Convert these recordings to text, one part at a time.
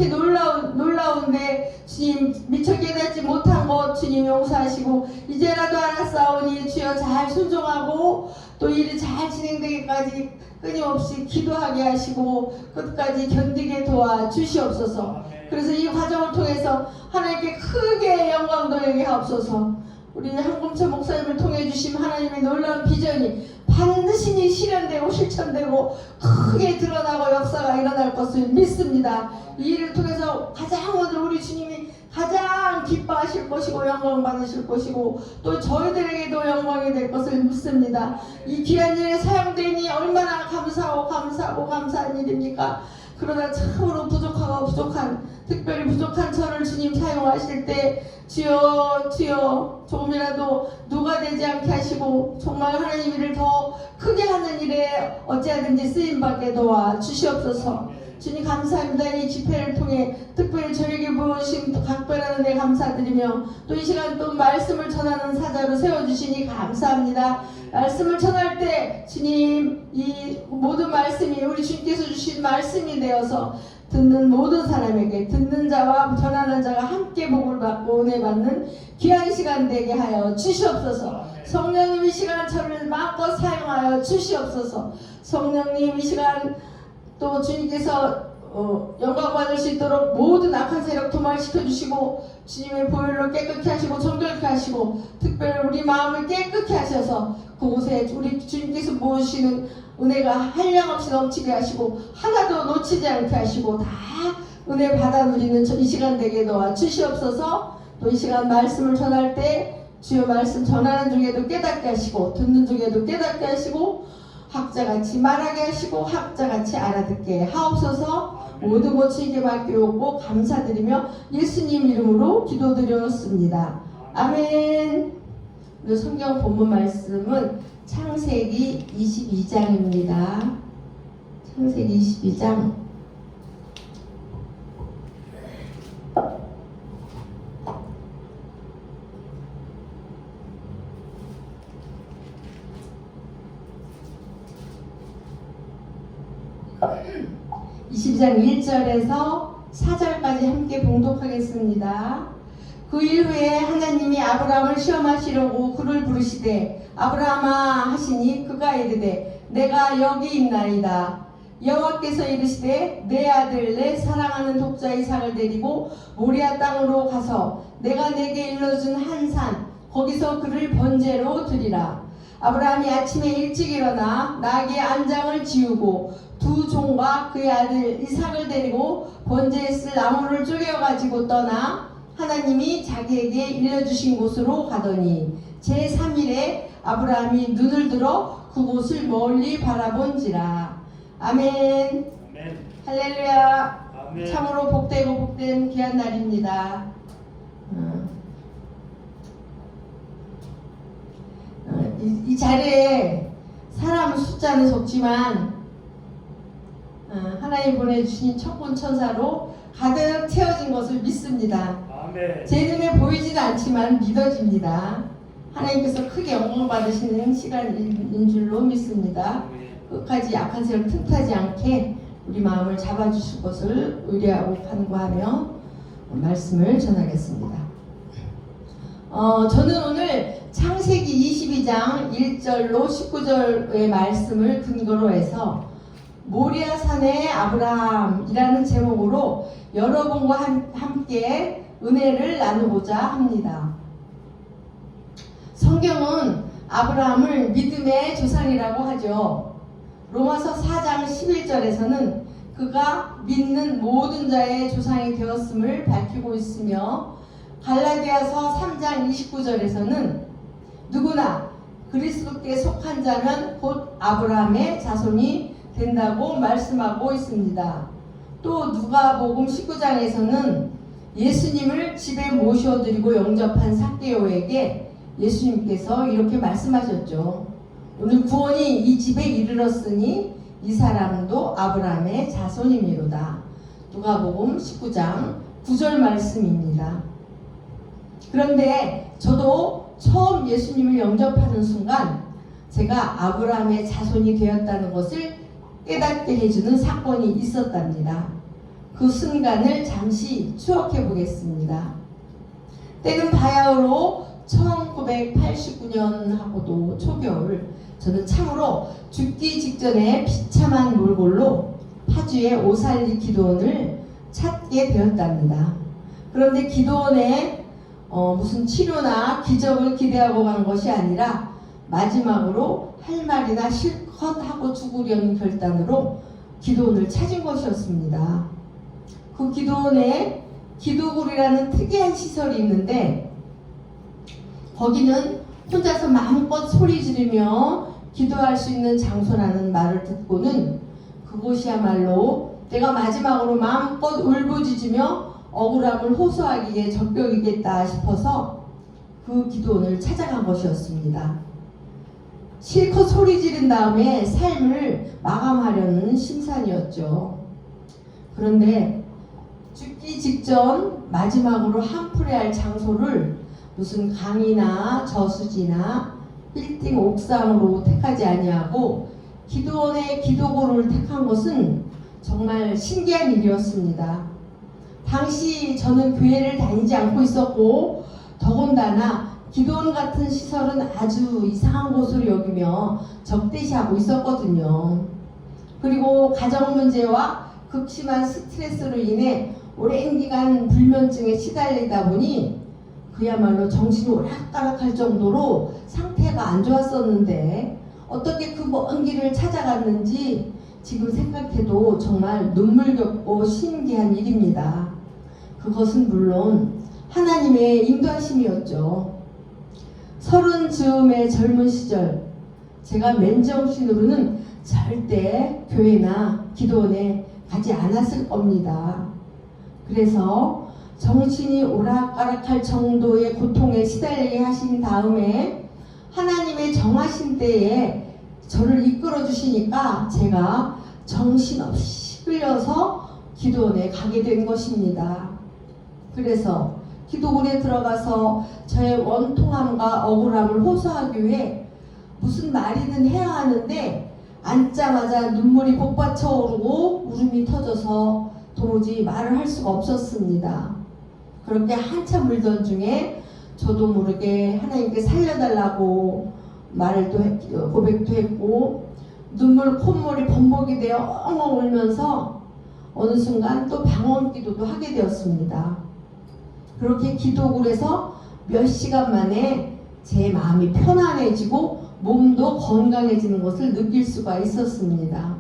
이렇게 놀라운데 주님 미처 깨닫지 못한 것 주님 용서하시고 이제라도 알았사오니 주여 잘 순종하고 또 일이 잘 진행되기까지 끊임없이 기도하게 하시고 끝까지 견디게 도와주시옵소서. 그래서 이 과정을 통해서 하나님께 크게 영광 돌리게 하옵소서. 우리 한금철 목사님을 통해 주신 하나님의 놀라운 비전이 반드시 실현되고 실천되고 크게 드러나고 역사가 일어날 것을 믿습니다. 이 일을 통해서 가장 먼저 우리 주님이 가장 기뻐하실 것이고 영광 받으실 것이고 또 저희들에게도 영광이 될 것을 믿습니다. 이 귀한 일에 사용되니 얼마나 감사한 일입니까? 그러나 참으로 부족한 특별히 부족한 저를 주님 사용하실 때 주여 조금이라도 누가 되지 않게 하시고 정말 하나님 일을 더 크게 하는 일에 어찌하든지 쓰임받게 도와주시옵소서. 주님 감사합니다. 이 집회를 통해 특별히 저에게 보여주신 각별한 은혜 감사드리며 또 이 시간 또 말씀을 전하는 사자로 세워주시니 감사합니다. 말씀을 전할 때 주님 이 모든 말씀이 우리 주님께서 주신 말씀이 되어서 듣는 모든 사람에게 듣는 자와 전하는 자가 함께 복을 받고 은혜 받는 귀한 시간 되게 하여 주시옵소서. 성령님 이 시간 저를 마음껏 사용하여 주시옵소서. 성령님 이 시간 또 주님께서 영광 받을 수 있도록 모든 악한 세력 도말시켜 주시고 주님의 보혈로 깨끗게 하시고 정결케 하시고 특별히 우리 마음을 깨끗게 하셔서 그곳에 우리 주님께서 모으시는 은혜가 한량없이 넘치게 하시고 하나도 놓치지 않게 하시고 다 은혜 받아 누리는 이 시간 되게 도와주시옵소서. 또 이 시간 말씀을 전할 때 주여 말씀 전하는 중에도 깨닫게 하시고 듣는 중에도 깨닫게 하시고 학자같이 말하게 하시고 학자같이 알아듣게 하옵소서. 모든 것 주님께 맡기옵고 감사드리며 예수님 이름으로 기도드렸습니다. 아멘. 오늘 성경 본문 말씀은 창세기 22장입니다. 창세기 22장 22장 1절에서 4절까지 함께 봉독하겠습니다. 그 일 후에 하나님이 아브라함을 시험하시려고 그를 부르시되 아브라함아 하시니 그가 이르되 내가 여기 있나이다. 여호와께서 이르시되 내 아들 내 사랑하는 독자 이삭을 데리고 모리아 땅으로 가서 내가 내게 일러준 한 산 거기서 그를 번제로 드리라. 아브라함이 아침에 일찍 일어나 나귀의 안장을 지우고 두 종과 그의 아들 이삭을 데리고 번제에 쓸 나무를 쪼개가지고 떠나 하나님이 자기에게 일러주신 곳으로 가더니 제3일에 아브라함이 눈을 들어 그곳을 멀리 바라본지라. 아멘. 아멘. 할렐루야. 아멘. 참으로 복되고 복된 귀한 날입니다. 이 자리에 사람 숫자는 적지만 하나님 보내주신 천군 천사로 가득 채워진 것을 믿습니다. 아멘. 제 눈에 보이지도 않지만 믿어집니다. 하나님께서 크게 영광 받으시는 시간인 줄로 믿습니다. 끝까지 약한 세력 틈타지 않게 우리 마음을 잡아주실 것을 의뢰하고 간구하며 말씀을 전하겠습니다. 저는 오늘 창세기 22장 1절로 19절의 말씀을 근거로 해서 모리아 산의 아브라함이라는 제목으로 여러분과 함께 은혜를 나누고자 합니다. 성경은 아브라함을 믿음의 조상이라고 하죠. 로마서 4장 11절에서는 그가 믿는 모든 자의 조상이 되었음을 밝히고 있으며 갈라디아서 3장 29절에서는 누구나 그리스도께 속한 자면 곧 아브라함의 자손이 된다고 말씀하고 있습니다. 또 누가복음 19장에서는 예수님을 집에 모셔드리고 영접한 삭개오에게 예수님께서 이렇게 말씀하셨죠. 오늘 구원이 이 집에 이르렀으니 이 사람도 아브라함의 자손이미로다. 누가복음 19장 9절 말씀입니다. 그런데 저도 처음 예수님을 영접하는 순간 제가 아브라함의 자손이 되었다는 것을 깨닫게 해주는 사건이 있었답니다. 그 순간을 잠시 추억해 보겠습니다. 때는 바야흐로 1989년하고도 초겨울, 저는 참으로 죽기 직전에 비참한 몰골로 파주의 오살리 기도원을 찾게 되었답니다. 그런데 기도원에 무슨 치료나 기적을 기대하고 간 것이 아니라 마지막으로 할 말이나 실컷 하고 죽으려는 결단으로 기도원을 찾은 것이었습니다. 그 기도원에 기도굴이라는 특이한 시설이 있는데 거기는 혼자서 마음껏 소리 지르며 기도할 수 있는 장소라는 말을 듣고는 그곳이야말로 내가 마지막으로 마음껏 울부짖으며 억울함을 호소하기에 적격이겠다 싶어서 그 기도원을 찾아간 것이었습니다. 실컷 소리 지른 다음에 삶을 마감하려는 심산이었죠. 그런데 죽기 직전 마지막으로 한풀이할 장소를 무슨 강이나 저수지나 빌딩 옥상으로 택하지 아니하고 기도원의 기도고를 택한 것은 정말 신기한 일이었습니다. 당시 저는 교회를 다니지 않고 있었고 더군다나 기도원 같은 시설은 아주 이상한 곳으로 여기며 적대시하고 있었거든요. 그리고 가정 문제와 극심한 스트레스로 인해 오랜 기간 불면증에 시달리다 보니 그야말로 정신이 오락가락할 정도로 상태가 안 좋았었는데 어떻게 그 먼 길을 찾아갔는지 지금 생각해도 정말 눈물겹고 신기한 일입니다. 그것은 물론 하나님의 인도하심이었죠. 30즈음의 젊은 시절 제가 맨정신으로는 절대 교회나 기도원에 가지 않았을 겁니다. 그래서 정신이 오락가락할 정도의 고통에 시달리게 하신 다음에 하나님의 정하신 때에 저를 이끌어 주시니까 제가 정신없이 끌려서 기도원에 가게 된 것입니다. 그래서 기도원에 들어가서 저의 원통함과 억울함을 호소하기 위해 무슨 말이든 해야 하는데 앉자마자 눈물이 복받쳐 오르고 울음이 터져서 도무지 말을 할 수가 없었습니다. 그렇게 한참 울던 중에 저도 모르게 하나님께 살려달라고 말을 또 고백도 했고 눈물 콧물이 범벅이 되어 엉엉 울면서 어느 순간 또 방언 기도도 하게 되었습니다. 그렇게 기도굴에서 몇 시간 만에 제 마음이 편안해지고 몸도 건강해지는 것을 느낄 수가 있었습니다.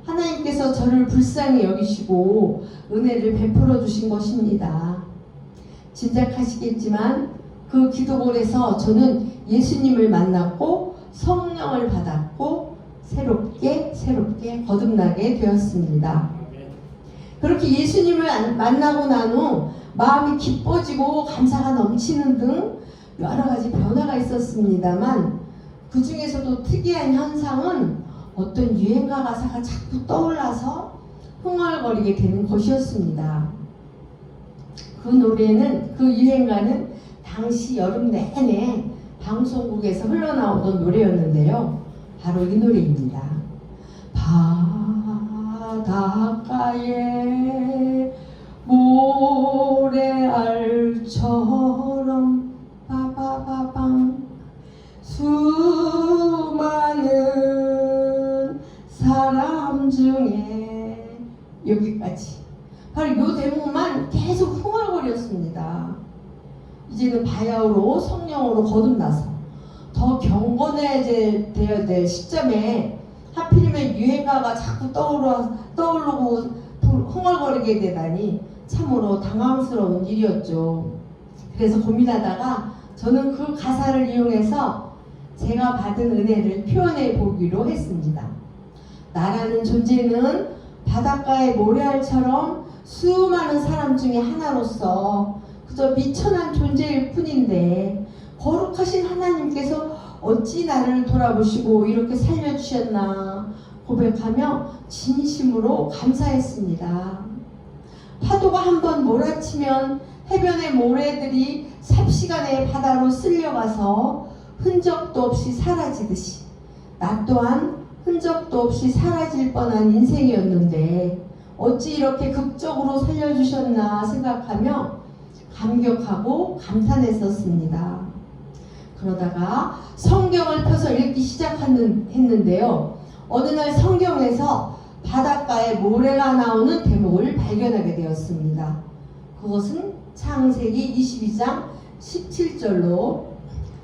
하나님께서 저를 불쌍히 여기시고 은혜를 베풀어 주신 것입니다. 짐작하시겠지만 그 기도골에서 저는 예수님을 만났고 성령을 받았고 새롭게 거듭나게 되었습니다. 그렇게 예수님을 만나고 난 후 마음이 기뻐지고 감사가 넘치는 등 여러 가지 변화가 있었습니다만 그 중에서도 특이한 현상은 어떤 유행가 가사가 자꾸 떠올라서 흥얼거리게 되는 것이었습니다. 그 유행가는 당시 여름 내내 방송국에서 흘러나오던 노래였는데요. 바로 이 노래입니다. 바닷가에 모래알처럼 빠바바방 수많은 사람 중에 여기까지 바로 이 대목만 계속 흥얼거렸습니다. 이제는 바야흐로 성령으로 거듭나서 더 경건해져야 될 시점에 하필이면 유행가가 자꾸 떠오르고 흥얼거리게 되다니 참으로 당황스러운 일이었죠. 그래서 고민하다가 저는 그 가사를 이용해서 제가 받은 은혜를 표현해 보기로 했습니다. 나라는 존재는 바닷가의 모래알처럼 수많은 사람 중에 하나로서 그저 미천한 존재일 뿐인데 거룩하신 하나님께서 어찌 나를 돌아보시고 이렇게 살려주셨나 고백하며 진심으로 감사했습니다. 파도가 한번 몰아치면 해변의 모래들이 삽시간에 바다로 쓸려가서 흔적도 없이 사라지듯이 나 또한 흔적도 없이 사라질 뻔한 인생이었는데 어찌 이렇게 극적으로 살려주셨나 생각하며 감격하고 감탄했었습니다. 그러다가 성경을 펴서 읽기 시작했는데요. 어느 날 성경에서 바닷가에 모래가 나오는 대목을 발견하게 되었습니다. 그것은 창세기 22장 17절로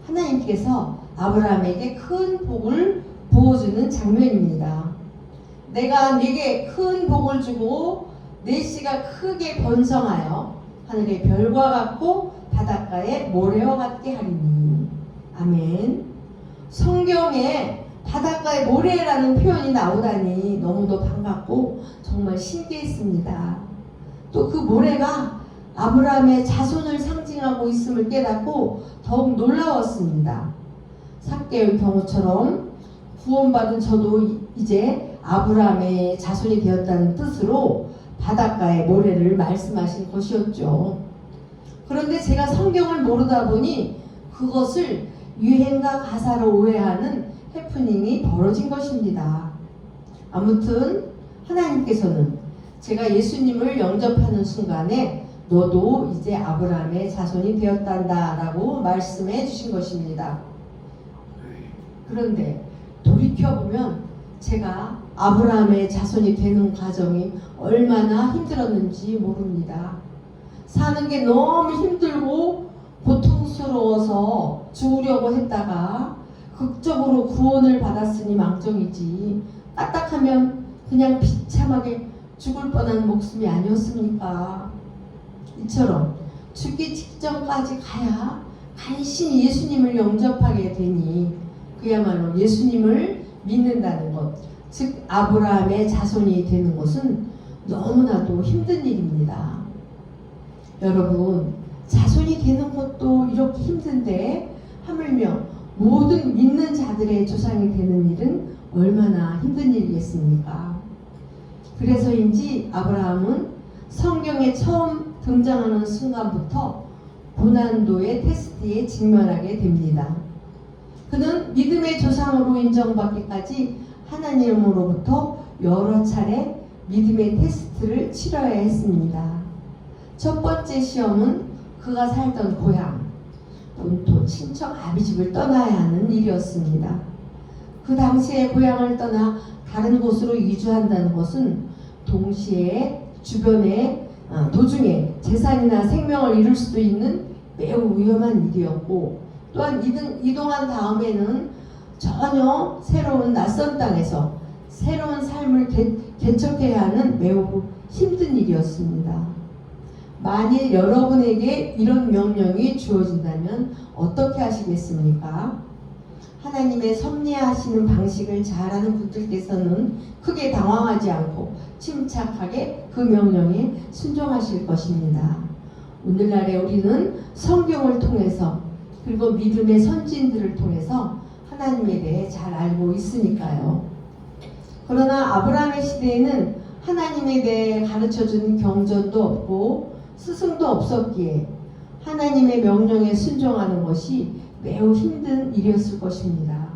하나님께서 아브라함에게 큰 복을 부어주는 장면입니다. 내가 네게 큰 복을 주고 내 씨가 크게 번성하여 하늘의 별과 같고 바닷가의 모래와 같게 하리니. 아멘. 성경에 바닷가의 모래라는 표현이 나오다니 너무도 반갑고 정말 신기했습니다. 또 그 모래가 아브라함의 자손을 상징하고 있음을 깨닫고 더욱 놀라웠습니다. 삭개의 경우처럼 구원받은 저도 이제 아브라함의 자손이 되었다는 뜻으로 바닷가의 모래를 말씀하신 것이었죠. 그런데 제가 성경을 모르다 보니 그것을 유행과 가사로 오해하는 해프닝이 벌어진 것입니다. 아무튼 하나님께서는 제가 예수님을 영접하는 순간에 너도 이제 아브라함의 자손이 되었단다 라고 말씀해 주신 것입니다. 그런데 돌이켜보면 제가 아브라함의 자손이 되는 과정이 얼마나 힘들었는지 모릅니다. 사는 게 너무 힘들고 고통스러워서 죽으려고 했다가 극적으로 구원을 받았으니 망정이지 까딱하면 그냥 비참하게 죽을 뻔한 목숨이 아니었습니까? 이처럼 죽기 직전까지 가야 간신히 예수님을 영접하게 되니 그야말로 예수님을 믿는다는 것, 즉 아브라함의 자손이 되는 것은 너무나도 힘든 일입니다. 여러분, 자손이 되는 것도 이렇게 힘든데 하물며 모든 믿는 자들의 조상이 되는 일은 얼마나 힘든 일이겠습니까? 그래서인지 아브라함은 성경에 처음 등장하는 순간부터 고난도의 테스트에 직면하게 됩니다. 그는 믿음의 조상으로 인정받기까지 하나님으로부터 여러 차례 믿음의 테스트를 치러야 했습니다. 첫 번째 시험은 그가 살던 고향, 본토 친척 아비집을 떠나야 하는 일이었습니다. 그 당시에 고향을 떠나 다른 곳으로 이주한다는 것은 동시에 주변에 도중에 재산이나 생명을 잃을 수도 있는 매우 위험한 일이었고, 또한 이동한 다음에는 전혀 새로운 낯선 땅에서 새로운 삶을 개척해야 하는 매우 힘든 일이었습니다. 만일 여러분에게 이런 명령이 주어진다면 어떻게 하시겠습니까? 하나님의 섭리하시는 방식을 잘 아는 분들께서는 크게 당황하지 않고 침착하게 그 명령에 순종하실 것입니다. 오늘날에 우리는 성경을 통해서 그리고 믿음의 선진들을 통해서 하나님에 대해 잘 알고 있으니까요. 그러나 아브라함의 시대에는 하나님에 대해 가르쳐준 경전도 없고 스승도 없었기에 하나님의 명령에 순종하는 것이 매우 힘든 일이었을 것입니다.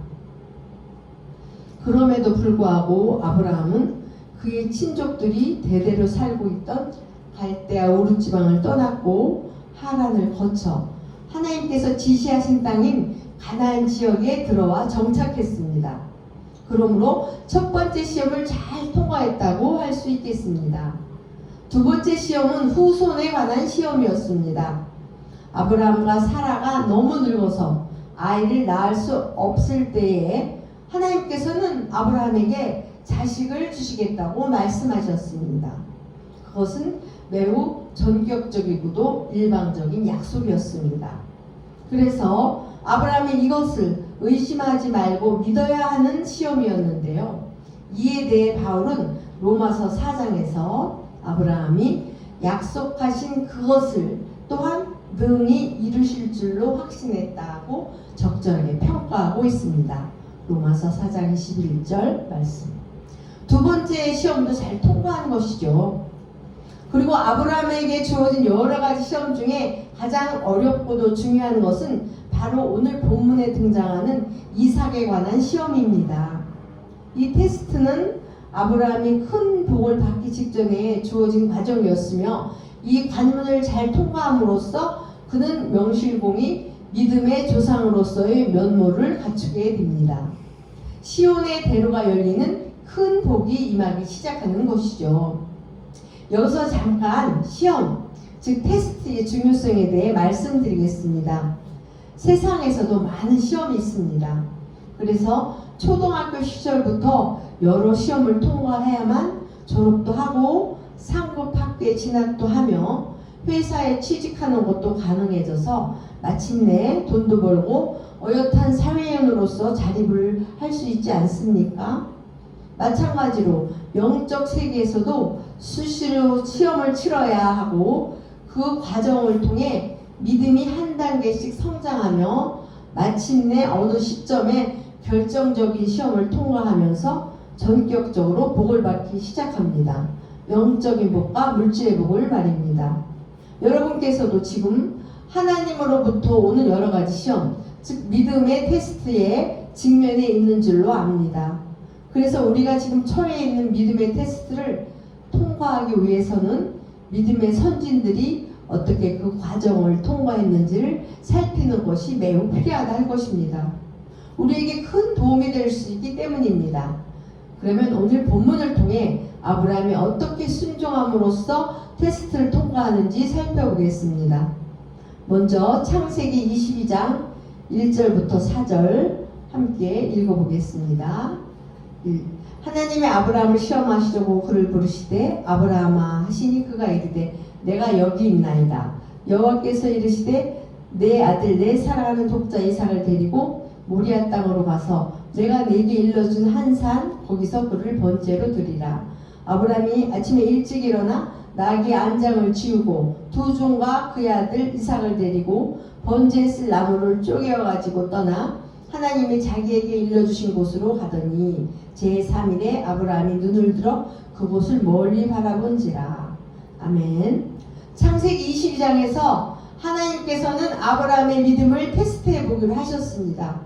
그럼에도 불구하고 아브라함은 그의 친족들이 대대로 살고 있던 갈대아 우르 지방을 떠났고 하란을 거쳐 하나님께서 지시하신 땅인 가나안 지역에 들어와 정착했습니다. 그러므로 첫 번째 시험을 잘 통과했다고 할 수 있겠습니다. 두 번째 시험은 후손에 관한 시험이었습니다. 아브라함과 사라가 너무 늙어서 아이를 낳을 수 없을 때에 하나님께서는 아브라함에게 자식을 주시겠다고 말씀하셨습니다. 그것은 매우 전격적이고도 일방적인 약속이었습니다. 그래서 아브라함이 이것을 의심하지 말고 믿어야 하는 시험이었는데요. 이에 대해 바울은 로마서 4장에서 아브라함이 약속하신 그것을 또한 능히 이루실 줄로 확신했다고 적절하게 평가하고 있습니다. 로마서 4장 21절 말씀. 두 번째 시험도 잘 통과한 것이죠. 그리고 아브라함에게 주어진 여러 가지 시험 중에 가장 어렵고도 중요한 것은 바로 오늘 본문에 등장하는 이삭에 관한 시험입니다. 이 테스트는 아브라함이 큰 복을 받기 직전에 주어진 과정이었으며 이 관문을 잘 통과함으로써 그는 명실공히 믿음의 조상으로서의 면모를 갖추게 됩니다. 시온의 대로가 열리는 큰 복이 임하기 시작하는 것이죠. 여기서 잠깐 시험, 즉 테스트의 중요성에 대해 말씀드리겠습니다. 세상에서도 많은 시험이 있습니다. 그래서 초등학교 시절부터 여러 시험을 통과해야만 졸업도 하고 상급 학교에 진학도 하며 회사에 취직하는 것도 가능해져서 마침내 돈도 벌고 어엿한 사회인으로서 자립을 할 수 있지 않습니까? 마찬가지로 영적 세계에서도 수시로 시험을 치러야 하고 그 과정을 통해 믿음이 한 단계씩 성장하며 마침내 어느 시점에 결정적인 시험을 통과하면서 전격적으로 복을 받기 시작합니다. 영적인 복과 물질의 복을 말입니다. 여러분께서도 지금 하나님으로부터 오는 여러 가지 시험, 즉 믿음의 테스트에 직면해 있는 줄로 압니다. 그래서 우리가 지금 처해 있는 믿음의 테스트를 통과하기 위해서는 믿음의 선진들이 어떻게 그 과정을 통과했는지를 살피는 것이 매우 필요하다 할 것입니다. 우리에게 큰 도움이 될 수 있기 때문입니다. 그러면 오늘 본문을 통해 아브라함이 어떻게 순종함으로써 테스트를 통과하는지 살펴보겠습니다. 먼저 창세기 22장 1절부터 4절 함께 읽어보겠습니다. 하나님의 아브라함을 시험하시려고 그를 부르시되 아브라함아 하시니 그가 이르되 내가 여기 있나이다. 여호와께서 이르시되 내 아들 내 사랑하는 독자 이삭을 데리고 모리아 땅으로 가서 내가 네게 일러준 한 산 거기서 그를 번제로 드리라. 아브라함이 아침에 일찍 일어나 나귀 안장을 지우고 두 종과 그의 아들 이삭을 데리고 번제에 쓸 나무를 쪼개어 가지고 떠나 하나님이 자기에게 일러주신 곳으로 가더니 제3일에 아브라함이 눈을 들어 그곳을 멀리 바라본지라. 아멘. 창세기 22장에서 하나님께서는 아브라함의 믿음을 테스트해 보기로 하셨습니다.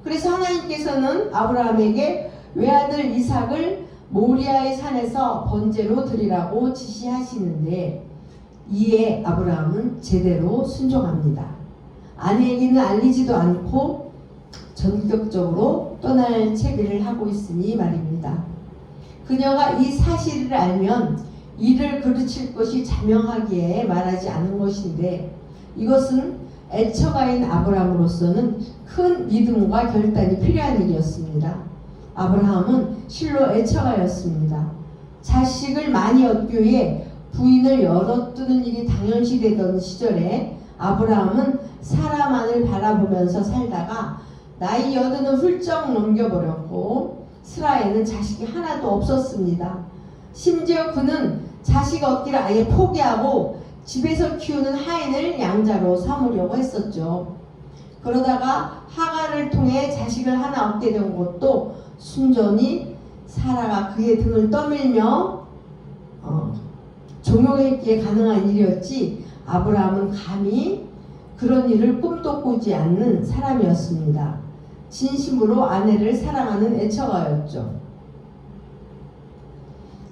그래서 하나님께서는 아브라함에게 외아들 이삭을 모리아의 산에서 번제로 드리라고 지시하시는데 이에 아브라함은 제대로 순종합니다. 아내에게는 알리지도 않고 전격적으로 떠날 채비를 하고 있으니 말입니다. 그녀가 이 사실을 알면 이를 그르칠 것이 자명하기에 말하지 않은 것인데 이것은 애처가인 아브라함으로서는 큰 믿음과 결단이 필요한 일이었습니다. 아브라함은 실로 애처가였습니다. 자식을 많이 얻기 위해 부인을 열어두는 일이 당연시되던 시절에 아브라함은 사라만을 바라보면서 살다가 나이 80은 훌쩍 넘겨버렸고 스라에는 자식이 하나도 없었습니다. 심지어 그는 자식 얻기를 아예 포기하고 집에서 키우는 하인을 양자로 삼으려고 했었죠. 그러다가 하갈을 통해 자식을 하나 얻게 된 것도 순전히 사라가 그의 등을 떠밀며 종용했기에 가능한 일이었지 아브라함은 감히 그런 일을 꿈도 꾸지 않는 사람이었습니다. 진심으로 아내를 사랑하는 애처가였죠.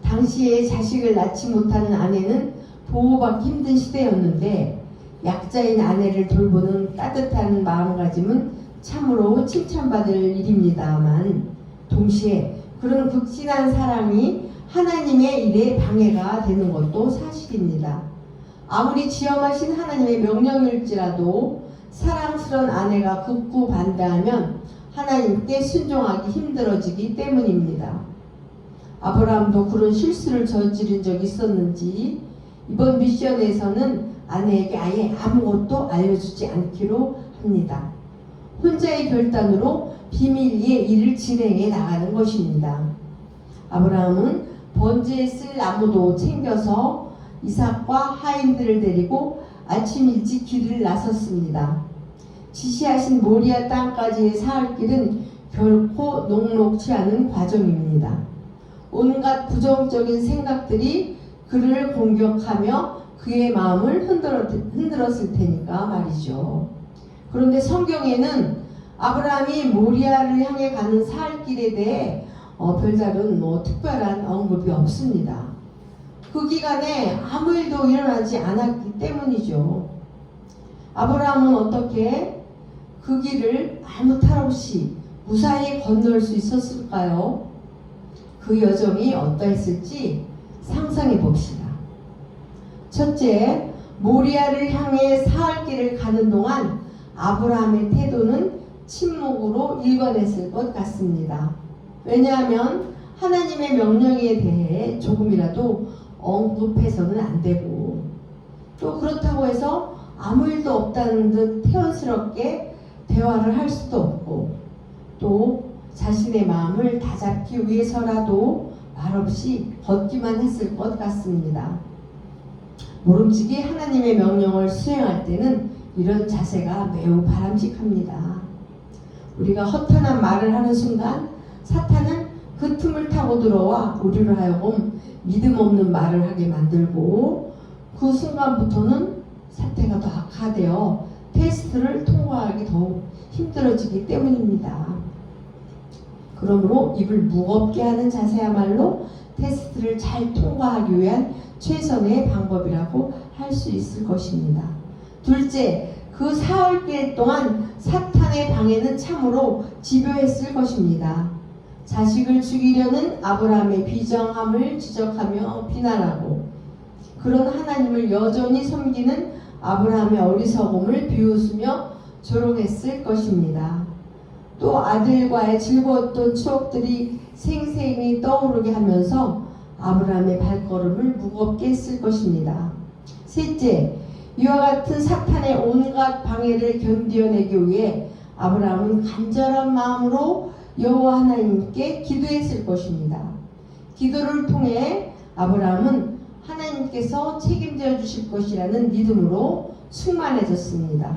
당시에 자식을 낳지 못하는 아내는 보호받기 힘든 시대였는데 약자인 아내를 돌보는 따뜻한 마음가짐은 참으로 칭찬받을 일입니다만 동시에 그런 극진한 사랑이 하나님의 일에 방해가 되는 것도 사실입니다. 아무리 지엄하신 하나님의 명령일지라도 사랑스러운 아내가 극구 반대하면 하나님께 순종하기 힘들어지기 때문입니다. 아브라함도 그런 실수를 저지른 적이 있었는지 이번 미션에서는 아내에게 아예 아무것도 알려주지 않기로 합니다. 혼자의 결단으로 비밀리에 일을 진행해 나가는 것입니다. 아브라함은 번제에 쓸 나무도 챙겨서 이삭과 하인들을 데리고 아침 일찍 길을 나섰습니다. 지시하신 모리아 땅까지의 사흘 길은 결코 녹록지 않은 과정입니다. 온갖 부정적인 생각들이 그를 공격하며 그의 마음을 흔들었을 테니까 말이죠. 그런데 성경에는 아브라함이 모리아를 향해 가는 사흘길에 대해 별다른 특별한 언급이 없습니다. 그 기간에 아무 일도 일어나지 않았기 때문이죠. 아브라함은 어떻게 그 길을 아무 탈 없이 무사히 건널 수 있었을까요? 그 여정이 어떠했을지 상상해 봅시다. 첫째, 모리아를 향해 사흘 길을 가는 동안 아브라함의 태도는 침묵으로 일관했을 것 같습니다. 왜냐하면 하나님의 명령에 대해 조금이라도 언급해서는 안 되고, 또 그렇다고 해서 아무 일도 없다는 듯 태연스럽게 대화를 할 수도 없고, 또 자신의 마음을 다잡기 위해서라도 말없이 걷기만 했을 것 같습니다. 모름지기 하나님의 명령을 수행할 때는 이런 자세가 매우 바람직합니다. 우리가 허탄한 말을 하는 순간 사탄은 그 틈을 타고 들어와 우리로 하여금 믿음 없는 말을 하게 만들고, 그 순간부터는 사태가 더 악화되어 테스트를 통과하기 더욱 힘들어지기 때문입니다. 그러므로 입을 무겁게 하는 자세야말로 테스트를 잘 통과하기 위한 최선의 방법이라고 할 수 있을 것입니다. 둘째, 그 사흘길 동안 사탄의 방해는 참으로 집요했을 것입니다. 자식을 죽이려는 아브라함의 비정함을 지적하며 비난하고, 그런 하나님을 여전히 섬기는 아브라함의 어리석음을 비웃으며 조롱했을 것입니다. 또 아들과의 즐거웠던 추억들이 생생히 떠오르게 하면서 아브라함의 발걸음을 무겁게 했을 것입니다. 셋째, 이와 같은 사탄의 온갖 방해를 견뎌내기 위해 아브라함은 간절한 마음으로 여호와 하나님께 기도했을 것입니다. 기도를 통해 아브라함은 하나님께서 책임져 주실 것이라는 믿음으로 충만해졌습니다.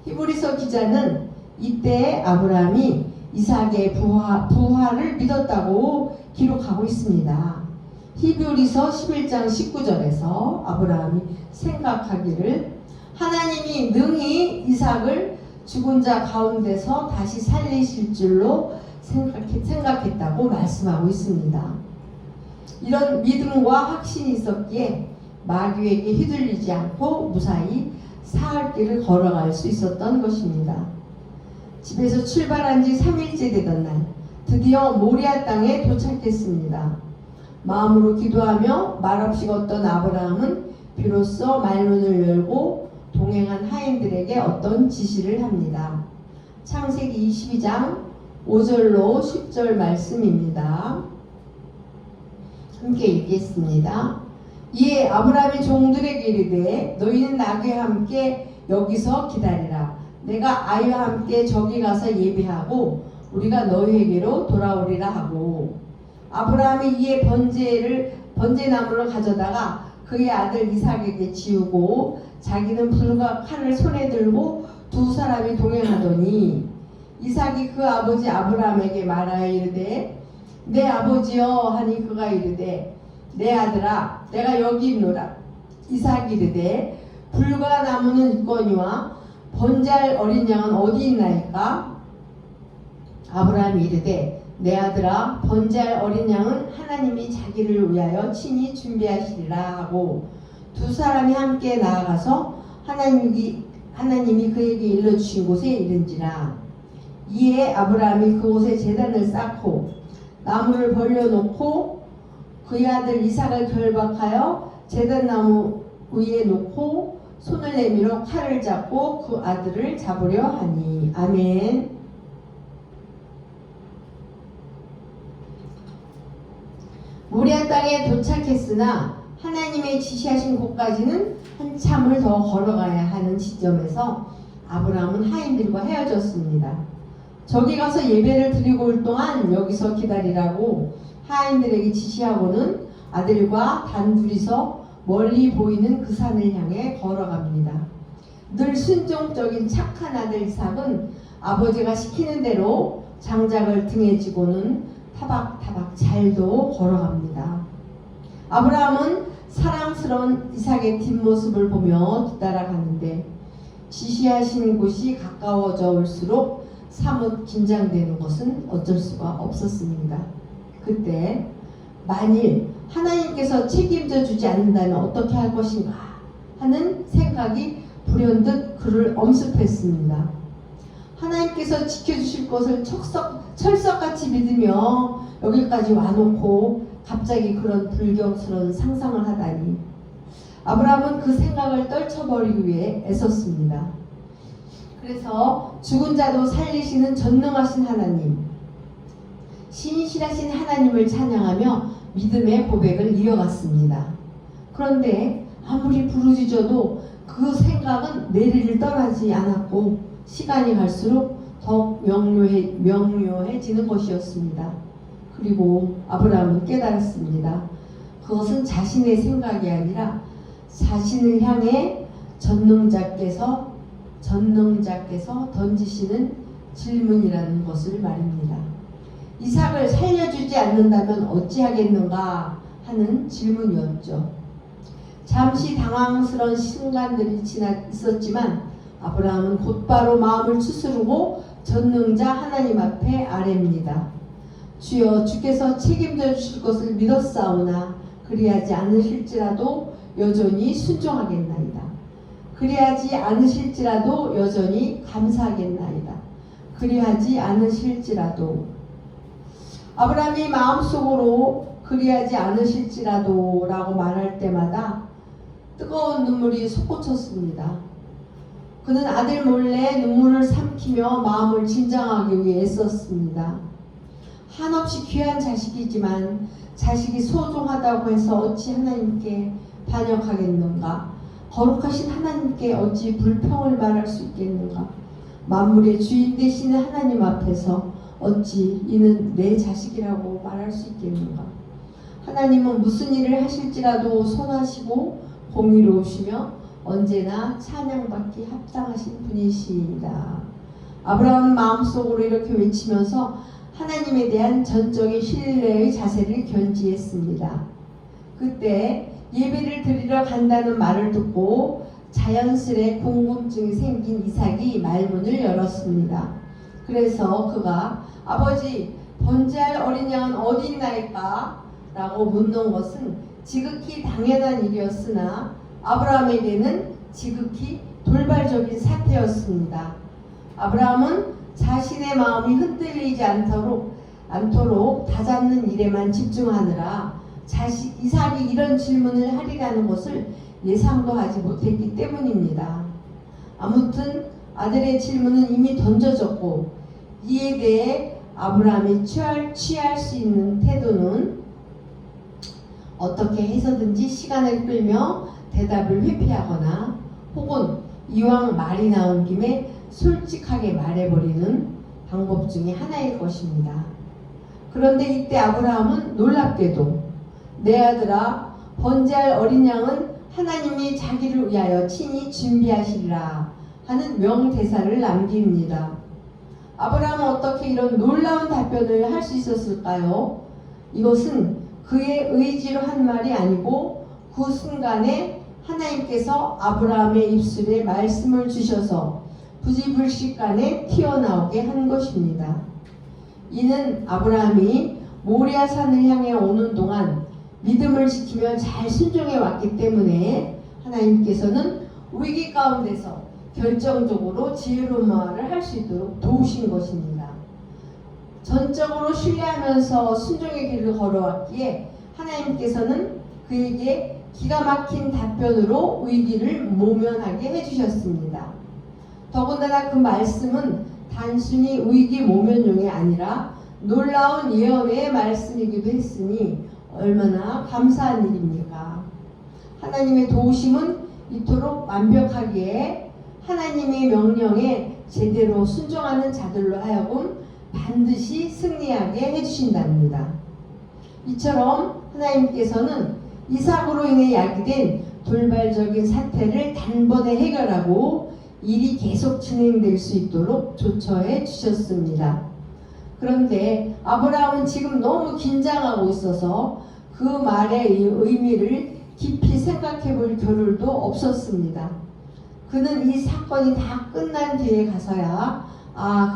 히브리서 기자는 이때 아브라함이 이삭의 부활을 믿었다고 기록하고 있습니다. 히브리서 11장 19절에서 아브라함이 생각하기를 하나님이 능히 이삭을 죽은 자 가운데서 다시 살리실 줄로 생각했다고 말씀하고 있습니다. 이런 믿음과 확신이 있었기에 마귀에게 휘둘리지 않고 무사히 사흘길을 걸어갈 수 있었던 것입니다. 집에서 출발한 지 3일째 되던 날, 드디어 모리아 땅에 도착했습니다. 마음으로 기도하며 말없이 걷던 아브라함은 비로소 말문을 열고 동행한 하인들에게 어떤 지시를 합니다. 창세기 22장 5절로 10절 말씀입니다. 함께 읽겠습니다. 이에 아브라함이 종들에게 이르되 너희는 나귀와 함께 여기서 기다리라. 내가 아이와 함께 저기 가서 예비하고 우리가 너희에게로 돌아오리라 하고, 아브라함이 이에 번제나무를 가져다가 그의 아들 이삭에게 지우고 자기는 불과 칼을 손에 들고 두 사람이 동행하더니, 이삭이 그 아버지 아브라함에게 말하여 이르되 내 아버지여 하니 그가 이르되 내 아들아 내가 여기 있노라. 이삭이 이르되 불과 나무는 있거니와 번제할 어린 양은 어디 있나이까? 아브라함이 이르되 내 아들아 번제할 어린 양은 하나님이 자기를 위하여 친히 준비하시리라 하고, 두 사람이 함께 나아가서 하나님이 그에게 일러주신 곳에 이른지라. 이에 아브라함이 그곳에 제단을 쌓고 나무를 벌려놓고 그의 아들 이삭을 결박하여 제단나무 위에 놓고 손을 내밀어 칼을 잡고 그 아들을 잡으려 하니. 아멘. 모리아 땅에 도착했으나 하나님의 지시하신 곳까지는 한참을 더 걸어가야 하는 지점에서 아브라함은 하인들과 헤어졌습니다. 저기 가서 예배를 드리고 올 동안 여기서 기다리라고 하인들에게 지시하고는 아들과 단둘이서 멀리 보이는 그 산을 향해 걸어갑니다. 늘 순종적인 착한 아들 이삭은 아버지가 시키는 대로 장작을 등에 지고는 타박타박 잘도 걸어갑니다. 아브라함은 사랑스러운 이삭의 뒷모습을 보며 뒤따라가는데 지시하신 곳이 가까워져 올수록 사뭇 긴장되는 것은 어쩔 수가 없었습니다. 그때 만일 하나님께서 책임져 주지 않는다면 어떻게 할 것인가 하는 생각이 불현듯 그를 엄습했습니다. 하나님께서 지켜주실 것을 철석같이 믿으며 여기까지 와놓고 갑자기 그런 불경스러운 상상을 하다니, 아브라함은 그 생각을 떨쳐버리기 위해 애썼습니다. 그래서 죽은 자도 살리시는 전능하신 하나님, 신실하신 하나님을 찬양하며 믿음의 고백을 이어갔습니다. 그런데 아무리 부르짖어도 그 생각은 내리를 떠나지 않았고 시간이 갈수록 더욱 명료해지는 것이었습니다. 그리고 아브라함은 깨달았습니다. 그것은 자신의 생각이 아니라 자신을 향해 전능자께서 던지시는 질문이라는 것을 말입니다. 이삭을 살려주지 않는다면 어찌하겠는가 하는 질문이었죠. 잠시 당황스러운 순간들이 있었지만 아브라함은 곧바로 마음을 추스르고 전능자 하나님 앞에 아뢰입니다. 주여, 주께서 책임져 주실 것을 믿었사오나 그리하지 않으실지라도 여전히 순종하겠나이다. 그리하지 않으실지라도 여전히 감사하겠나이다. 그리하지 않으실지라도. 아브라함이 마음속으로 그리하지 않으실지라도 라고 말할 때마다 뜨거운 눈물이 솟구쳤습니다. 그는 아들 몰래 눈물을 삼키며 마음을 진정하기 위해 애썼습니다. 한없이 귀한 자식이지만 자식이 소중하다고 해서 어찌 하나님께 반역하겠는가? 거룩하신 하나님께 어찌 불평을 말할 수 있겠는가? 만물의 주인 되시는 하나님 앞에서 어찌 이는 내 자식이라고 말할 수 있겠는가? 하나님은 무슨 일을 하실지라도 선하시고 공의로우시며 언제나 찬양받기 합당하신 분이시다. 아브라함은 마음속으로 이렇게 외치면서 하나님에 대한 전적인 신뢰의 자세를 견지했습니다. 그때 예배를 드리러 간다는 말을 듣고 자연스레 궁금증이 생긴 이삭이 말문을 열었습니다. 그래서 그가 아버지, 번제할 어린 양은 어디 있나이까? 라고 묻는 것은 지극히 당연한 일이었으나 아브라함에게는 지극히 돌발적인 사태였습니다. 아브라함은 자신의 마음이 흔들리지 않도록 다잡는 일에만 집중하느라 이삭이 이런 질문을 하리라는 것을 예상도 하지 못했기 때문입니다. 아무튼 아들의 질문은 이미 던져졌고 이에 대해 아브라함이 취할 수 있는 태도는 어떻게 해서든지 시간을 끌며 대답을 회피하거나 혹은 이왕 말이 나온 김에 솔직하게 말해버리는 방법 중에 하나일 것입니다. 그런데 이때 아브라함은 놀랍게도 내 아들아, 번제할 어린 양은 하나님이 자기를 위하여 친히 준비하시리라 하는 명대사를 남깁니다. 아브라함은 어떻게 이런 놀라운 답변을 할 수 있었을까요? 이것은 그의 의지로 한 말이 아니고 그 순간에 하나님께서 아브라함의 입술에 말씀을 주셔서 부지불식간에 튀어나오게 한 것입니다. 이는 아브라함이 모리아산을 향해 오는 동안 믿음을 지키며 잘 순종해 왔기 때문에 하나님께서는 위기 가운데서 결정적으로 지혜로운 말을 할 수 있도록 도우신 것입니다. 전적으로 신뢰하면서 순종의 길을 걸어왔기에 하나님께서는 그에게 기가 막힌 답변으로 위기를 모면하게 해주셨습니다. 더군다나 그 말씀은 단순히 위기 모면용이 아니라 놀라운 예언의 말씀이기도 했으니 얼마나 감사한 일입니까? 하나님의 도우심은 이토록 완벽하기에 하나님의 명령에 제대로 순종하는 자들로 하여금 반드시 승리하게 해주신답니다. 이처럼 하나님께서는 이삭으로 인해 야기된 돌발적인 사태를 단번에 해결하고 일이 계속 진행될 수 있도록 조처해 주셨습니다. 그런데 아브라함은 지금 너무 긴장하고 있어서 그 말의 의미를 깊이 생각해 볼 겨를도 없었습니다. 그는 이 사건이 다 끝난 뒤에 가서야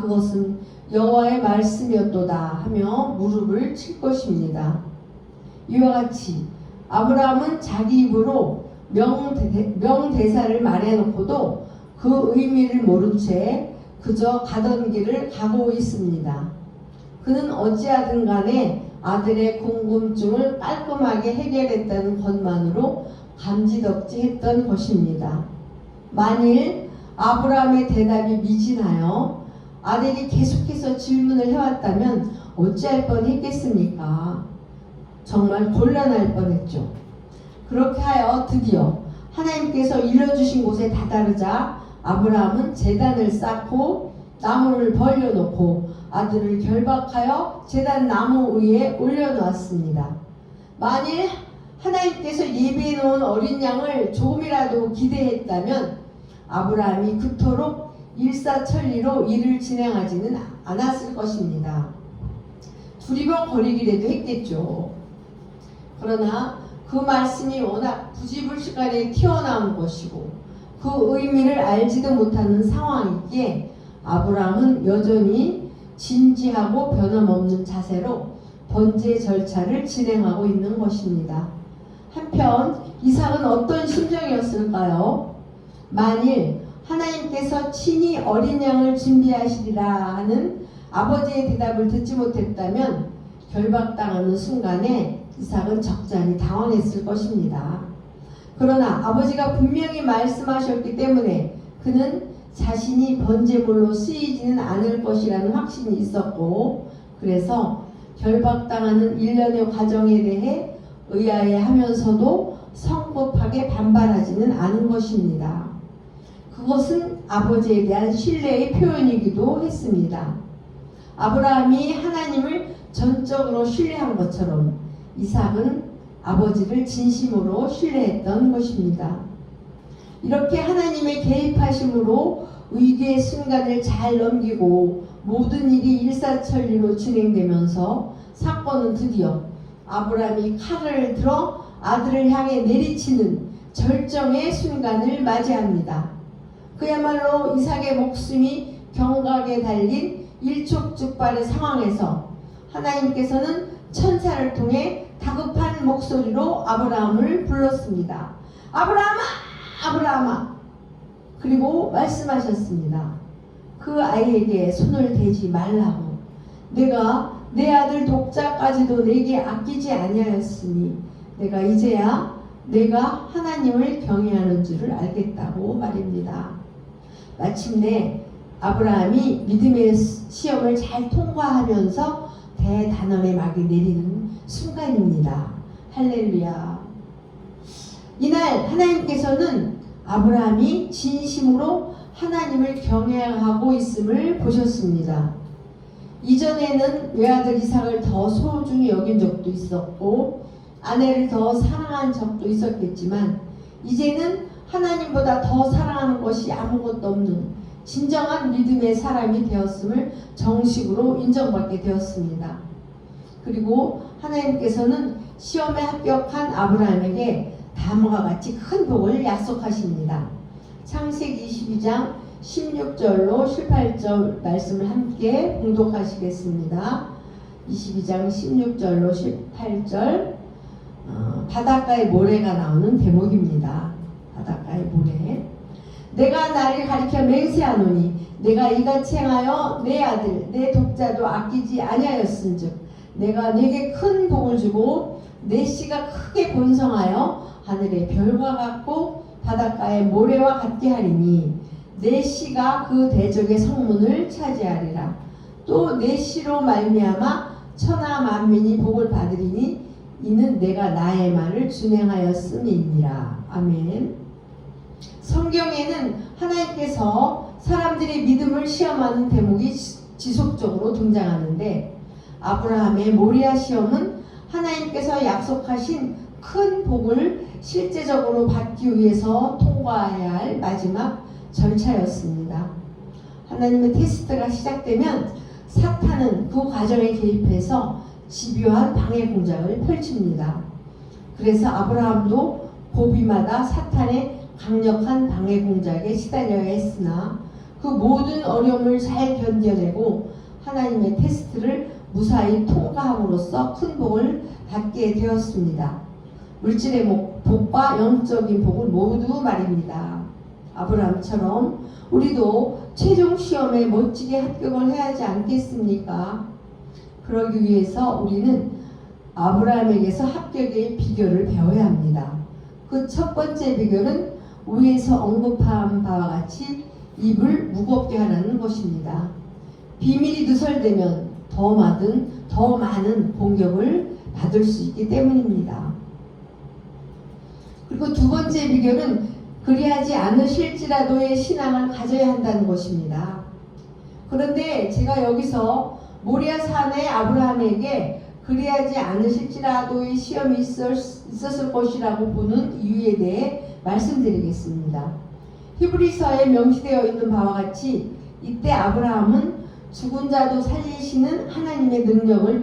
그것은 여호와의 말씀이었도다 하며 무릎을 칠 것입니다. 이와 같이 아브라함은 자기 입으로 명대사를 말해놓고도 그 의미를 모른 채 그저 가던 길을 가고 있습니다. 그는 어찌하든 간에 아들의 궁금증을 깔끔하게 해결했다는 것만으로 감지덕지했던 것입니다. 만일 아브라함의 대답이 미진하여 아들이 계속해서 질문을 해왔다면 어찌할 뻔했겠습니까? 정말 곤란할 뻔했죠. 그렇게 하여 드디어 하나님께서 일러주신 곳에 다다르자 아브라함은 제단을 쌓고 나무를 벌려놓고 아들을 결박하여 제단 나무 위에 올려놓았습니다. 만일 하나님께서 예비해 놓은 어린 양을 조금이라도 기대했다면 아브라함이 그토록 일사천리로 일을 진행하지는 않았을 것입니다. 두리번거리기라도 했겠죠. 그러나 그 말씀이 워낙 부지불식간에 튀어나온 것이고 그 의미를 알지도 못하는 상황이기에 아브라함은 여전히 진지하고 변함없는 자세로 번제 절차를 진행하고 있는 것입니다. 한편 이삭은 어떤 심정이었을까요? 만일 하나님께서 친히 어린 양을 준비하시리라 하는 아버지의 대답을 듣지 못했다면 결박당하는 순간에 이삭은 적잖이 당황했을 것입니다. 그러나 아버지가 분명히 말씀하셨기 때문에 그는 자신이 번제물로 쓰이지는 않을 것이라는 확신이 있었고, 그래서 결박당하는 일련의 과정에 대해 의아해하면서도 성급하게 반발하지는 않은 것입니다. 그것은 아버지에 대한 신뢰의 표현이기도 했습니다. 아브라함이 하나님을 전적으로 신뢰한 것처럼 이삭은 아버지를 진심으로 신뢰했던 것입니다. 이렇게 하나님의 개입하심으로 위기의 순간을 잘 넘기고 모든 일이 일사천리로 진행되면서 사건은 드디어 아브라함이 칼을 들어 아들을 향해 내리치는 절정의 순간을 맞이합니다. 그야말로 이삭의 목숨이 경각에 달린 일촉즉발의 상황에서 하나님께서는 천사를 통해 다급한 목소리로 아브라함을 불렀습니다. 아브라함아! 아브라함아! 그리고 말씀하셨습니다. 그 아이에게 손을 대지 말라고. 내가 내 아들 독자까지도 내게 아끼지 아니하였으니 내가 이제야 내가 하나님을 경외하는 줄을 알겠다고 말입니다. 마침내 아브라함이 믿음의 시험을 잘 통과하면서 대단원의 막이 내리는 순간입니다. 할렐루야. 이날 하나님께서는 아브라함이 진심으로 하나님을 경외하고 있음을 보셨습니다. 이전에는 외아들 이삭을 더 소중히 여긴 적도 있었고 아내를 더 사랑한 적도 있었겠지만 이제는 하나님보다 더 사랑하는 것이 아무것도 없는 진정한 믿음의 사람이 되었음을 정식으로 인정받게 되었습니다. 그리고 하나님께서는 시험에 합격한 아브라함에게 다음과 같이 큰 복을 약속하십니다. 창세기 22장 16절로 18절 말씀을 함께 봉독하시겠습니다. 22장 16절로 18절 바닷가의 모래가 나오는 대목입니다. 바닷가의 모래. 내가 나를 가리켜 맹세하노니 내가 이같이 행하여 내 아들 내 독자도 아끼지 아니하였은즉 내가 네게 큰 복을 주고 내 씨가 크게 번성하여 하늘의 별과 같고 바닷가의 모래와 같게 하리니 내 씨가 그 대적의 성문을 차지하리라. 또 내 씨로 말미암아 천하 만민이 복을 받으리니 이는 내가 나의 말을 준행하였음이니라. 아멘. 성경에는 하나님께서 사람들의 믿음을 시험하는 대목이 지속적으로 등장하는데 아브라함의 모리아 시험은 하나님께서 약속하신 큰 복을 실제적으로 받기 위해서 통과해야 할 마지막 절차였습니다. 하나님의 테스트가 시작되면 사탄은 그 과정에 개입해서 집요한 방해 공작을 펼칩니다. 그래서 아브라함도 고비마다 사탄의 강력한 방해 공작에 시달려야 했으나 그 모든 어려움을 잘 견뎌내고 하나님의 테스트를 무사히 통과함으로써 큰 복을 받게 되었습니다. 물질의 복과 영적인 복을 모두 말입니다. 아브라함처럼 우리도 최종 시험에 멋지게 합격을 해야 하지 않겠습니까? 그러기 위해서 우리는 아브라함에게서 합격의 비결을 배워야 합니다. 그 첫 번째 비결은 위에서 언급한 바와 같이 입을 무겁게 하라는 것입니다. 비밀이 누설되면 더 많은 공격을 받을 수 있기 때문입니다. 그리고 두 번째 비결은 그리하지 않으실지라도의 신앙을 가져야 한다는 것입니다. 그런데 제가 여기서 모리아 산의 아브라함에게 그리하지 않으실지라도의 시험이 있었을 것이라고 보는 이유에 대해 말씀드리겠습니다. 히브리서에 명시되어 있는 바와 같이 이때 아브라함은 죽은 자도 살리시는 하나님의 능력을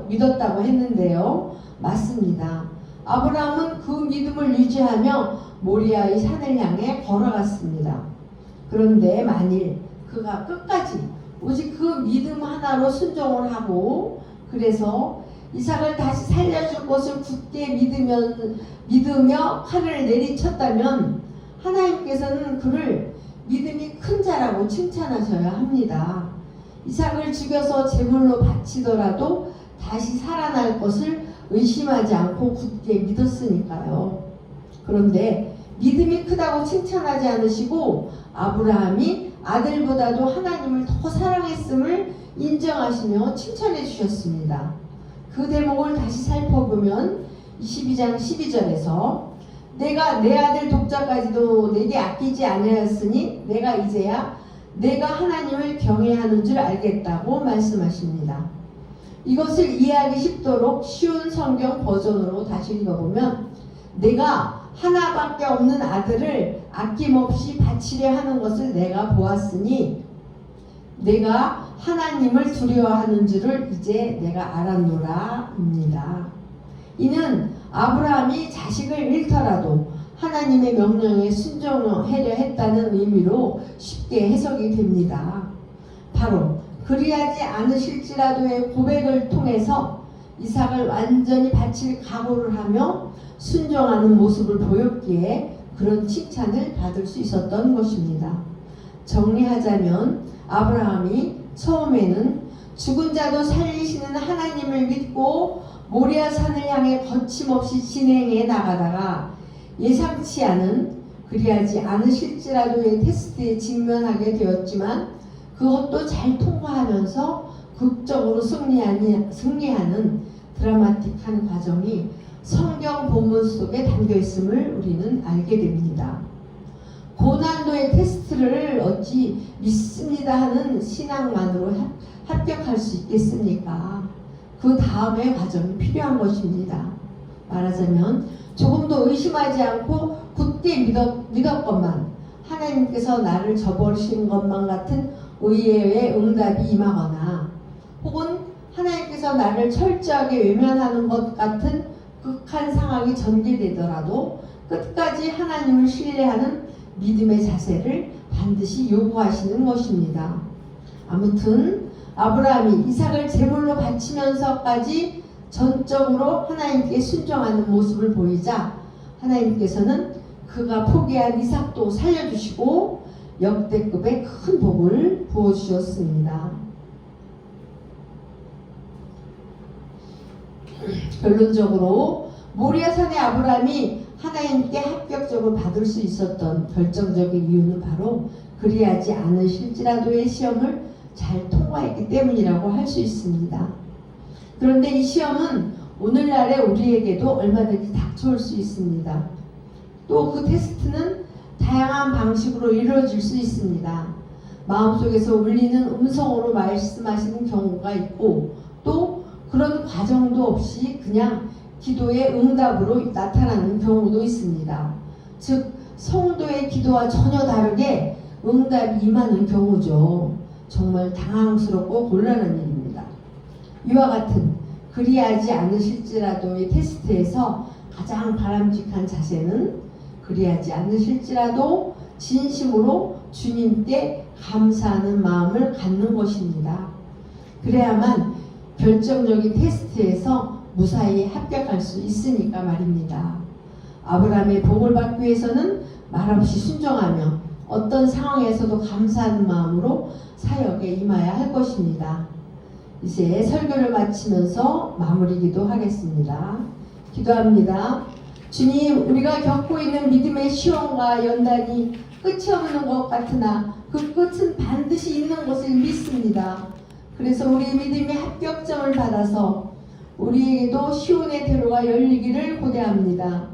믿었다고 했는데요. 맞습니다. 아브라함은 그 믿음을 유지하며 모리아의 산을 향해 걸어갔습니다. 그런데 만일 그가 끝까지 오직 그 믿음 하나로 순종을 하고 그래서 이삭을 다시 살려줄 것을 굳게 믿으며 칼을 내리쳤다면 하나님께서는 그를 믿음이 큰 자라고 칭찬하셔야 합니다. 이삭을 죽여서 제물로 바치더라도 다시 살아날 것을 의심하지 않고 굳게 믿었으니까요. 그런데 믿음이 크다고 칭찬하지 않으시고 아브라함이 아들보다도 하나님을 더 사랑했음을 인정하시며 칭찬해 주셨습니다. 그 대목을 다시 살펴보면 22장 12절에서 내가 내 아들 독자까지도 내게 아끼지 아니하였으니 내가 이제야 내가 하나님을 경외하는 줄 알겠다고 말씀하십니다. 이것을 이해하기 쉽도록 쉬운 성경 버전으로 다시 읽어보면 내가 하나밖에 없는 아들을 아낌없이 바치려 하는 것을 내가 보았으니 내가 하나님을 두려워하는 줄을 이제 내가 알았노라 입니다. 이는 아브라함이 자식을 잃더라도 하나님의 명령에 순종하려 했다는 의미로 쉽게 해석이 됩니다. 바로 그리하지 않으실지라도의 고백을 통해서 이삭을 완전히 바칠 각오를 하며 순종하는 모습을 보였기에 그런 칭찬을 받을 수 있었던 것입니다. 정리하자면 아브라함이 처음에는 죽은 자도 살리시는 하나님을 믿고 모리아 산을 향해 거침없이 진행해 나가다가 예상치 않은 그리하지 않으실지라도의 테스트에 직면하게 되었지만 그것도 잘 통과하면서 극적으로 승리하는 드라마틱한 과정이 성경 본문 속에 담겨 있음을 우리는 알게 됩니다. 고난도의 테스트를 어찌 믿습니다 하는 신앙만으로 합격할 수 있겠습니까? 그 다음의 과정이 필요한 것입니다. 말하자면 조금도 의심하지 않고 굳게 믿었건만 하나님께서 나를 저버리신 것만 같은 의외의 응답이 임하거나 혹은 하나님께서 나를 철저하게 외면하는 것 같은 극한 상황이 전개되더라도 끝까지 하나님을 신뢰하는 믿음의 자세를 반드시 요구하시는 것입니다. 아무튼 아브라함이 이삭을 제물로 바치면서까지 전적으로 하나님께 순종하는 모습을 보이자 하나님께서는 그가 포기한 이삭도 살려주시고 역대급의 큰 복을 부어주셨습니다. 결론적으로 모리아산의 아브라함이 하나님께 합격적으로 받을 수 있었던 결정적인 이유는 바로 그리하지 않으실지라도의 시험을 잘 통과했기 때문이라고 할 수 있습니다. 그런데 이 시험은 오늘날의 우리에게도 얼마든지 닥쳐올 수 있습니다. 또 그 테스트는 다양한 방식으로 이루어질 수 있습니다. 마음속에서 울리는 음성으로 말씀하시는 경우가 있고 또 그런 과정도 없이 그냥 기도의 응답으로 나타나는 경우도 있습니다. 즉 성도의 기도와 전혀 다르게 응답이 임하는 경우죠. 정말 당황스럽고 곤란한 일입니다. 이와 같은 그리하지 않으실지라도의 테스트에서 가장 바람직한 자세는 그리하지 않으실지라도 진심으로 주님께 감사하는 마음을 갖는 것입니다. 그래야만 결정적인 테스트에서 무사히 합격할 수 있으니까 말입니다. 아브라함의 복을 받기 위해서는 말없이 순종하며 어떤 상황에서도 감사하는 마음으로 사역에 임해야 할 것입니다. 이제 설교를 마치면서 마무리 기도하겠습니다. 기도합니다. 주님, 우리가 겪고 있는 믿음의 시험과 연단이 끝이 없는 것 같으나 그 끝은 반드시 있는 것을 믿습니다. 그래서 우리 믿음의 합격점을 받아서 우리에게도 시온의 대로가 열리기를 고대합니다.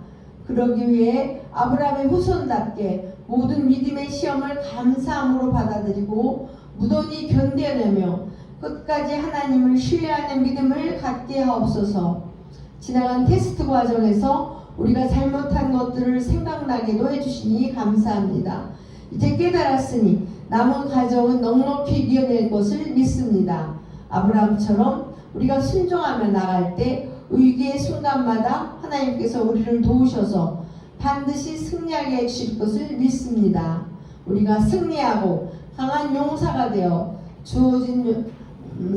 그러기 위해 아브라함의 후손답게 모든 믿음의 시험을 감사함으로 받아들이고 무던히 견뎌내며 끝까지 하나님을 신뢰하는 믿음을 갖게 하옵소서. 지나간 테스트 과정에서 우리가 잘못한 것들을 생각나게도 해주시니 감사합니다. 이제 깨달았으니 남은 과정은 넉넉히 이겨낼 것을 믿습니다. 아브라함처럼 우리가 순종하며 나갈 때 위기의 순간마다 하나님께서 우리를 도우셔서 반드시 승리하게 해주실 것을 믿습니다. 우리가 승리하고 강한 용사가 되어 주어진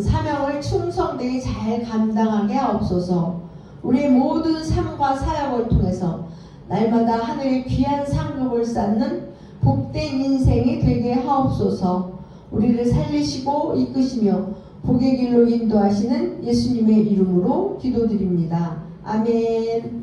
사명을 충성되게 잘 감당하게 하옵소서. 우리의 모든 삶과 사역을 통해서 날마다 하늘의 귀한 상급을 쌓는 복된 인생이 되게 하옵소서. 우리를 살리시고 이끄시며 복의 길로 인도하시는 예수님의 이름으로 기도드립니다. 아멘.